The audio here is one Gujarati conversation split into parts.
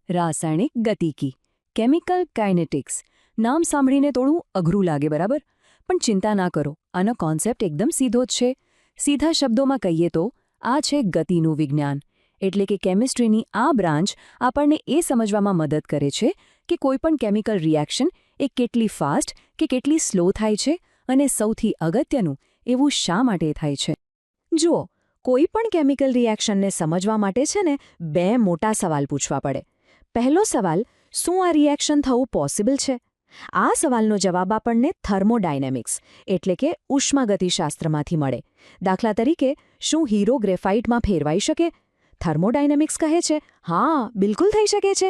રાસાયણિક ગતિકી, કેમિકલ કાઇનેટિક્સ. નામ સાંભળીને થોડું અઘરું લાગે, બરાબર? પણ ચિંતા ના કરો, આનો કોન્સેપ્ટ એકદમ સીધો જ છે. સીધા શબ્દોમાં કહીએ તો આ છે ગતિનું વિજ્ઞાન. એટલે કે કેમિસ્ટ્રીની આ બ્રાન્ચ આપણને એ સમજવામાં મદદ કરે છે કે કોઈપણ કેમિકલ રિએક્શન એ કેટલી ફાસ્ટ કે કેટલી સ્લો થાય છે, અને સૌથી અગત્યનું એવું શા માટે થાય છે. જુઓ, કોઈ પણ કેમિકલ રિએક્શનને સમજવા માટે છે ને 2 મોટા સવાલ પૂછવા પડે. પહેલો સવાલ, શું આ રિએક્શન થવું પોસિબલ છે? આ સવાલનો જવાબ આપણને થર્મોડાયનેમિક્સ એટલે કે ઉષ્માગતિશાસ્ત્રમાંથી મળે. દાખલા તરીકે, શું હીરો ગ્રેફાઇટમાં ફેરવાઈ શકે? થર્મોડાયનેમિક્સ કહે છે હા, બિલકુલ થઈ શકે છે.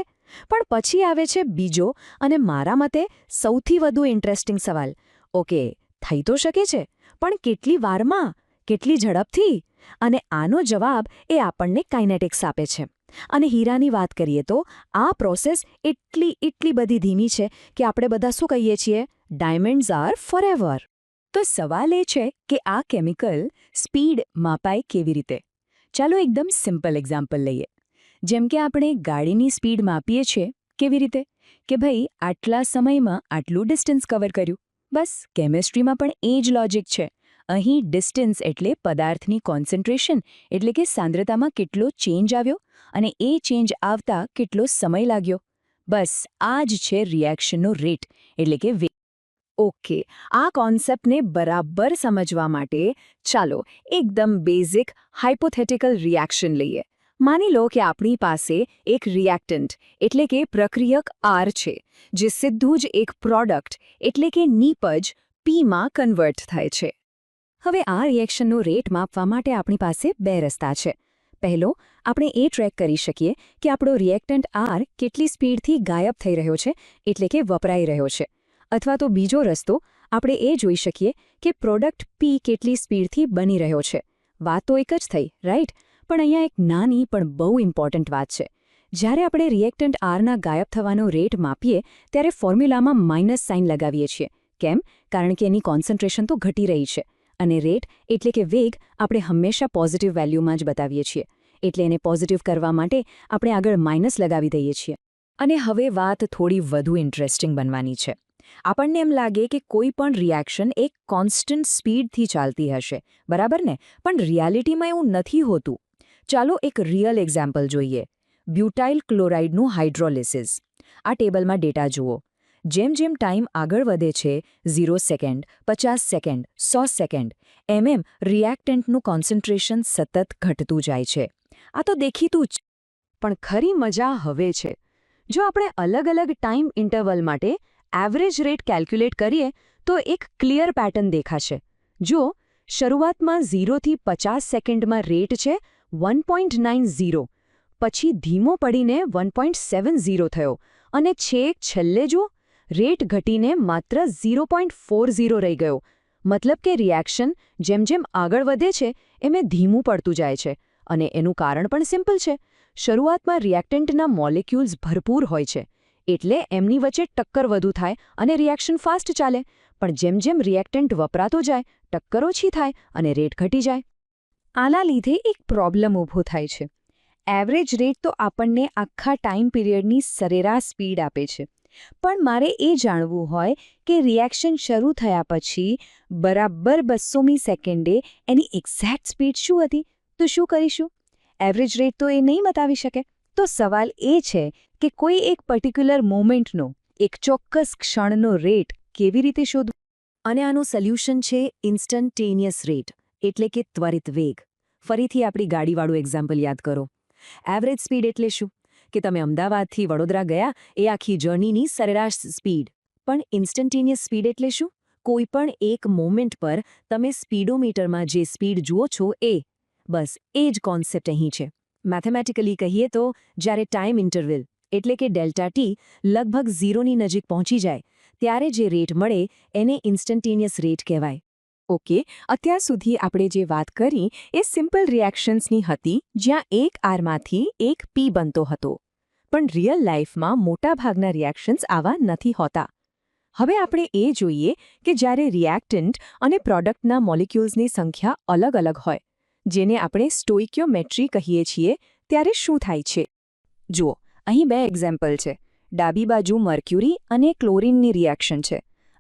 પણ પછી આવે છે બીજો અને મારા મતે સૌથી વધુ ઇન્ટરેસ્ટિંગ સવાલ. ઓકે, થઈ તો શકે છે, પણ કેટલી વારમાં? કેટલી ઝડપથી? અને આનો જવાબ એ આપણને કાઇનેટિક્સ આપે છે. અને હીરાની વાત કરીએ તો આ પ્રોસેસ એટલી બધી ધીમી છે કે આપણે બધા શું કહીએ છીએ? Diamonds are forever. તો સવાલ એ છે કે આ કેમિકલ સ્પીડ માપાય કેવી રીતે? ચાલો એકદમ સિમ્પલ એક્ઝામ્પલ લઈએ. જેમ કે આપણે ગાડીની સ્પીડ માપીએ છીએ કેવી રીતે? કે ભાઈ આટલા સમયમાં આટલું ડિસ્ટન્સ કવર કર્યું. બસ, કેમિસ્ટ્રીમાં પણ એ જ લોજિક છે. અહીં ડિસ્ટન્સ એટલે પદાર્થની કોન્સન્ટ્રેશન એટલે કે સાંદ્રતામાં કેટલો ચેન્જ આવ્યો અને એ ચેન્જ આવતા કેટલો સમય લાગ્યો. બસ આ જ છે રિએક્શનનો રેટ એટલે કે વેગ. ઓકે, આ કોન્સેપ્ટને બરાબર સમજવા માટે ચાલો એકદમ બેઝિક હાઇપોથેટિકલ રિએક્શન લઈએ. માની લો કે આપણી પાસે એક રિએક્ટન્ટ એટલે કે પ્રક્રિયક આર છે, જે સીધું જ એક પ્રોડક્ટ એટલે કે નિપજ પીમાં કન્વર્ટ થાય છે. હવે આ રિએક્શનનો રેટ માપવા માટે આપણી પાસે 2 રસ્તા છે. પહેલો, આપણે એ ટ્રેક કરી શકીએ કે આપણો રિએક્ટન્ટ આર કેટલી સ્પીડથી ગાયબ થઈ રહ્યો છે એટલે કે વપરાઈ રહ્યો છે. અથવા તો બીજો રસ્તો, આપણે એ જોઈ શકીએ કે પ્રોડક્ટ પી કેટલી સ્પીડથી બની રહ્યો છે. વાત તો એક જ થઈ, રાઈટ? પણ અહીંયા એક નાની પણ બહુ ઇમ્પોર્ટન્ટ વાત છે. જ્યારે આપણે રિએક્ટન્ટ આરના ગાયબ થવાનો રેટ માપીએ ત્યારે ફોર્મ્યુલામાં માઇનસ સાઇન લગાવીએ છીએ. કેમ? કારણ કે એની કોન્સન્ટ્રેશન તો ઘટી રહી છે. અને રેટ એટલે કે વેગ આપણે હંમેશા પોઝિટિવ વેલ્યુમાં જ બતાવીએ છીએ. એટલે એને પોઝિટિવ કરવા માટે આપણે આગળ માઇનસ લગાવી દઈએ છીએ. અને હવે વાત થોડી વધુ ઇન્ટરેસ્ટિંગ બનવાની છે. આપણને એમ લાગે કે કોઈ પણ રિએક્શન એક કોન્સ્ટન્ટ સ્પીડથી ચાલતી હશે, બરાબર ને? પણ રિયાલિટીમાં એવું નથી હોતું. ચાલો એક રિયલ એક્ઝામ્પલ જોઈએ. બ્યુટાઇલ ક્લોરાઇડનું હાઇડ્રોલિસિસ. આ ટેબલમાં ડેટા જુઓ. જેમ ટાઈમ આગળ વધે છે, 0 સેકન્ડ, 50 સેકન્ડ, 100 સેકન્ડ, એમ રિએક્ટન્ટનું કોન્સન્ટ્રેશન સતત ઘટતું જાય છે. આ તો દેખીતું જ. પણ ખરી મજા હવે છે. જો આપણે અલગ ટાઈમ ઇન્ટરવલ માટે એવરેજ રેટ કેલ્ક્યુલેટ કરીએ તો એક ક્લિયર પેટર્ન દેખાશે. જો શરૂઆતમાં 0 થી 50 સેકન્ડમાં રેટ છે 1.90, પછી ધીમો પડીને 1.70 થયો અને છેક છેલ્લે જો રેટ ઘટીને માત્ર 0.40 રહી ગયો. મતલબ કે રિએક્શન જેમ આગળ વધે છે એમ ધીમું પડતું જાય છે. અને એનું કારણ પણ સિમ્પલ છે. શરૂઆતમાં રિએક્ટન્ટના મોલેક્યુલ્સ ભરપૂર હોય છે, એટલે એમની વચ્ચે ટક્કર વધુ થાય અને રિએક્શન ફાસ્ટ ચાલે. પણ જેમ રિએક્ટન્ટ વપરાતો જાય, ટક્કર ઓછી થાય અને રેટ ઘટી જાય. આના લીધે એક પ્રોબ્લેમ ઊભો થાય છે. એવરેજ રેટ તો આપણને આખા ટાઈમ પીરિયડની સરેરાશ સ્પીડ આપે છે. પણ મારે એ જાણવું હોય કે રિએક્શન શરૂ થયા પછી બરાબર 200મી સેકન્ડે એની એક્ઝેક્ટ સ્પીડ શું હતી? તો શું કરીશું? એવરેજ રેટ તો એ નહીં બતાવી શકે. તો સવાલ એ છે કે કોઈ એક પર્ટિક્યુલર મોમેન્ટનો, એક ચોક્કસ ક્ષણનો રેટ કેવી રીતે શોધવો? અને આનું સોલ્યુશન છે ઇન્સ્ટન્ટેનિયસ રેટ એટલે કે ત્વરિત વેગ. ફરીથી આપણી ગાડીવાળું એક્ઝામ્પલ યાદ કરો. એવરેજ સ્પીડ એટલે શું? કે તમે અમદાવાદથી વડોદરા ગયા એ આખી જર્નીની સરેરાશ સ્પીડ. પણ ઇન્સ્ટન્ટેનિયસ સ્પીડ એટલે શું? કોઈ પણ એક મોમેન્ટ પર તમે સ્પીડોમીટરમાં જે સ્પીડ જુઓ છો એ. બસ એ જ કોન્સેપ્ટ અહીં છે. મેથેમેટિકલી કહીએ તો જ્યારે ટાઈમ ઇન્ટરવલ એટલે કે ડેલ્ટા ટી લગભગ 0ની નજીક પહોંચી જાય ત્યારે જે રેટ મળે એને ઇન્સ્ટન્ટેનિયસ રેટ કહેવાય. ઓકે, અત્યાર સુધી આપણે જે વાત કરી એ સિમ્પલ રિએક્શન્સની હતી જ્યાં એક આરમાંથી એક પી બનતો હતો. પણ રિયલ લાઈફમાં મોટાભાગના રિએક્શન્સ આવા નથી હોતા. હવે આપણે એ જોઈએ કે જ્યારે રિએક્ટન્ટ અને પ્રોડક્ટના મોલિક્યુલ્સની સંખ્યા અલગ હોય, જેને આપણે સ્ટોઇકિયોમેટ્રી કહીએ છીએ, ત્યારે શું થાય છે. જુઓ, અહીં 2 એક્ઝામ્પલ છે. ડાબી બાજુ મર્ક્યુરી અને ક્લોરીનની રિએક્શન છે.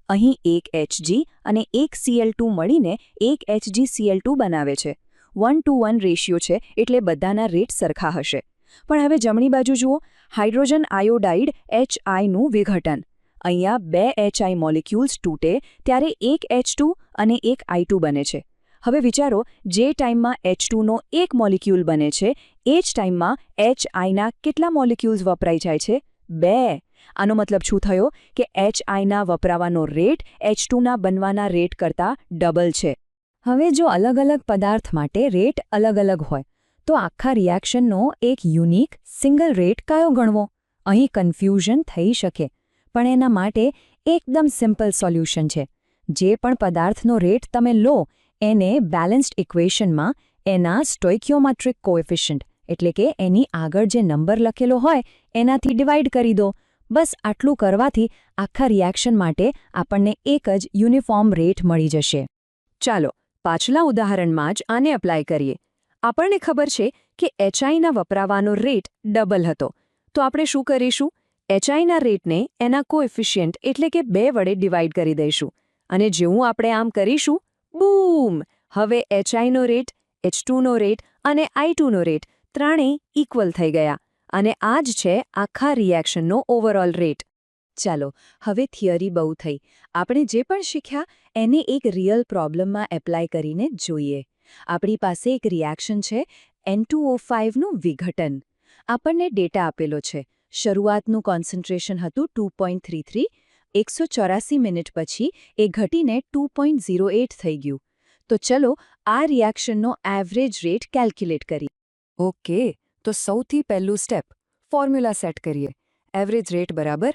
અહીં એક Hg અને એક Cl2 મળીને એક HgCl2 બનાવે છે. 1:1 રેશિયો છે, એટલે બધાના રેટ સરખા હશે. પણ હવે જમણી બાજુ જુઓ, હાઇડ્રોજન આયોડાઇડ HIનું વિઘટન. અહીંયા 2 HI મોલિક્યુલ્સ તૂટે ત્યારે એક H2 અને એક I2 બને છે. હવે વિચારો, જે ટાઈમમાં H2નો એક મોલિક્યુલ બને છે એ જ ટાઈમમાં HIના કેટલા મોલિક્યુલ્સ વપરાઈ જાય છે? 2. આનો મતલબ શું થયો કે HIના વપરાવાનો રેટ H2ના બનવાના રેટ કરતાં ડબલ છે. હવે જો અલગ અલગ પદાર્થ માટે રેટ અલગ અલગ હોય તો આખા રિએક્શનનો એક યુનિક સિંગલ રેટ કયો ગણવો? અહીં કન્ફ્યુઝન થઈ શકે, પણ એના માટે એકદમ સિમ્પલ સોલ્યુશન છે. જે પણ પદાર્થનો રેટ તમે લો એને બેલેન્સ્ડ ઇક્વેશનમાં એના સ્ટોઇકિયોમેટ્રિક કોએફિશિયન્ટ એટલે કે એની આગળ જે નંબર લખેલો હોય એનાથી ડિવાઇડ કરી દો. બસ આટલું કરવાથી આખા રિએક્શન માટે આપણને એક જ યુનિફોર્મ રેટ મળી જશે. ચાલો પાછલા ઉદાહરણમાં જ આને એપ્લાય કરીએ. આપણને ખબર છે કે HIના વપરાવાનો રેટ ડબલ હતો, તો આપણે શું કરીશું? HIના રેટને એના કોએફિશિયન્ટ એટલે કે 2 વડે ડિવાઇડ કરી દઈશું. અને જેવું આપણે આમ કરીશું, બૂમ! હવે HIનો રેટ, H2નો રેટ અને I2નો રેટ ત્રણેય ઇક્વલ થઈ ગયા. અને આ જ છે આખા રિએક્શનનો ઓવરઓલ રેટ. ચાલો હવે થિયરી બહુ થઈ. આપણે જે પણ શીખ્યા એને એક રિયલ પ્રોબ્લેમમાં એપ્લાય કરીને જોઈએ. આપણી પાસે એક રિએક્શન છે, N2O5નું વિઘટન. આપણને ડેટા આપેલો છે. શરૂઆતનું કોન્સન્ટ્રેશન હતું 2.33. 184 મિનિટ પછી એ ઘટીને 2.08 થઈ ગયું. તો ચલો આ રિએક્શનનો એવરેજ રેટ કેલ્ક્યુલેટ કરીએ. ઓકે, તો સૌથી પહેલું સ્ટેપ ફોર્મ્યુલા સેટ કરીએ. એવરેજ રેટ બરાબર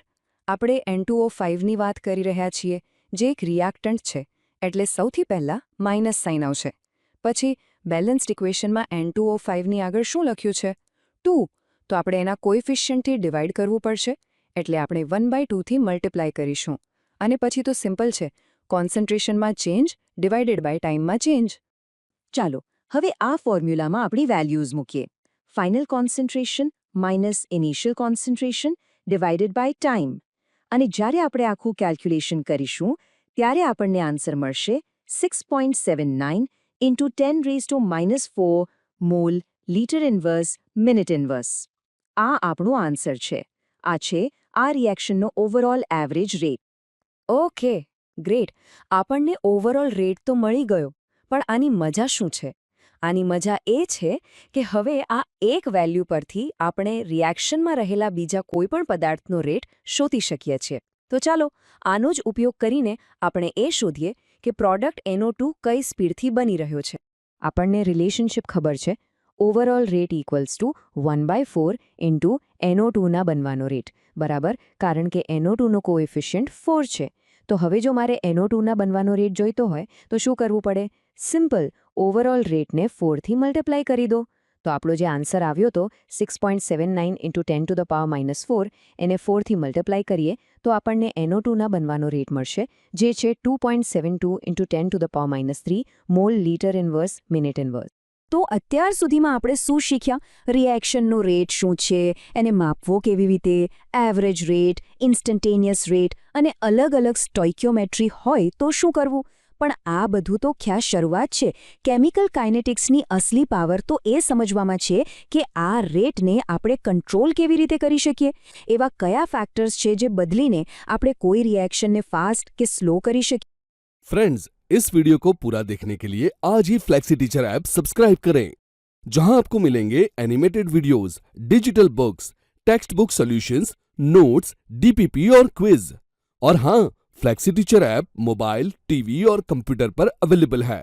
આપણે N2O5ની વાત કરી રહ્યા છીએ, જે એક રિએક્ટન્ટ છે, એટલે સૌથી પહેલાં માઇનસ સાઇન આવશે. પછી બેલેન્સ્ડ ઇક્વેશનમાં N2O5ની આગળ શું લખ્યું છે? 2. તો આપણે એના કોએફિશિયન્ટથી ડિવાઇડ કરવું પડશે, એટલે આપણે 1/2થી મલ્ટીપ્લાય કરીશું. અને પછી તો સિમ્પલ છે, કોન્સન્ટ્રેશનમાં ચેન્જ ડિવાઇડેડ બાય ટાઈમમાં ચેન્જ. ચાલો હવે આ ફોર્મ્યુલામાં આપણી વેલ્યુઝ મૂકીએ. Final concentration minus initial concentration divided by time. અને જ્યારે આપણે આખું કેલ્ક્યુલેશન કરીશું ત્યારે આપણને આન્સર મળશે 6.79 × 10⁻⁻4 mole litre inverse minute inverse. આ આપણું આન્સર છે. આ છે આ રિએક્શનનો overall average rate. Okay, great. આપણને ઓવરઓલ રેટ તો મળી ગયો, પણ આની મજા શું છે? આની મજા એ છે કે હવે આ એક વેલ્યુ પરથી આપણે રિએક્શનમાં રહેલા બીજા કોઈપણ પદાર્થનો રેટ શોધી શકીએ છીએ. તો ચાલો આનો જ ઉપયોગ કરીને આપણે એ શોધીએ કે પ્રોડક્ટ NO2 કઈ સ્પીડથી બની રહ્યો છે. આપણને રિલેશનશિપ ખબર છે, overall rate equals to 1/4 into NO2ના બનવાનો રેટ બરાબર, કારણ કે NO2નો કોએફિશિયન્ટ 4 છે. તો હવે જો મારે NO2ના બનવાનો રેટ જોઈતો હોય તો શું કરવું પડે? સિમ્પલ, ઓવરઓલ રેટને 4થી મલ્ટીપ્લાય કરી દો. તો આપણો જે આન્સર આવ્યો હતો 6.79 × 10⁻⁻4 એને 4થી મલ્ટીપ્લાય કરીએ તો આપણને NO2ના બનવાનો રેટ મળશે, જે છે 2.72 × 10⁻³ mall litre inverse minute inverse. તો અત્યાર સુધીમાં આપણે શું શીખ્યા? રિએક્શનનો રેટ શું છે, એને માપવો કેવી રીતે, એવરેજ રેટ, ઇન્સ્ટન્ટેનિયસ રેટ અને અલગ અલગ સ્ટોઇકિયોમેટ્રી હોય તો શું કરવું. પણ આ બધું તો ખ્યાલ શરૂઆત છે. કેમિકલ કાઇનેટિક્સની અસલી પાવર તો એ સમજવામાં છે કે આ રેટને આપણે કંટ્રોલ કેવી રીતે કરી શકીએ. એવા કયા ફેક્ટર્સ છે જે બદલીને આપણે કોઈ રિએક્શનને ફાસ્ટ કે સ્લો કરી શકીએ. फ्रेंड्स, इस वीडियो को पूरा देखने के लिए आज ही फ्लेक्सी टीचर ऐप सब्सक्राइब करें, जहां आपको मिलेंगे animated videos, digital books, text book solutions, notes, DPP और क्विज. और हाँ, flexi teacher app mobile, TV और कंप्यूटर पर अवेलेबल है.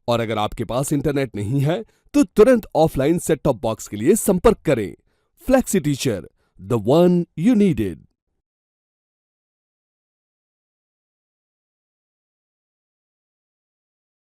और अगर आपके पास इंटरनेट नहीं है तो तुरंत ऑफलाइन सेट टॉप बॉक्स के लिए संपर्क करें. Flexi teacher, the one you needed.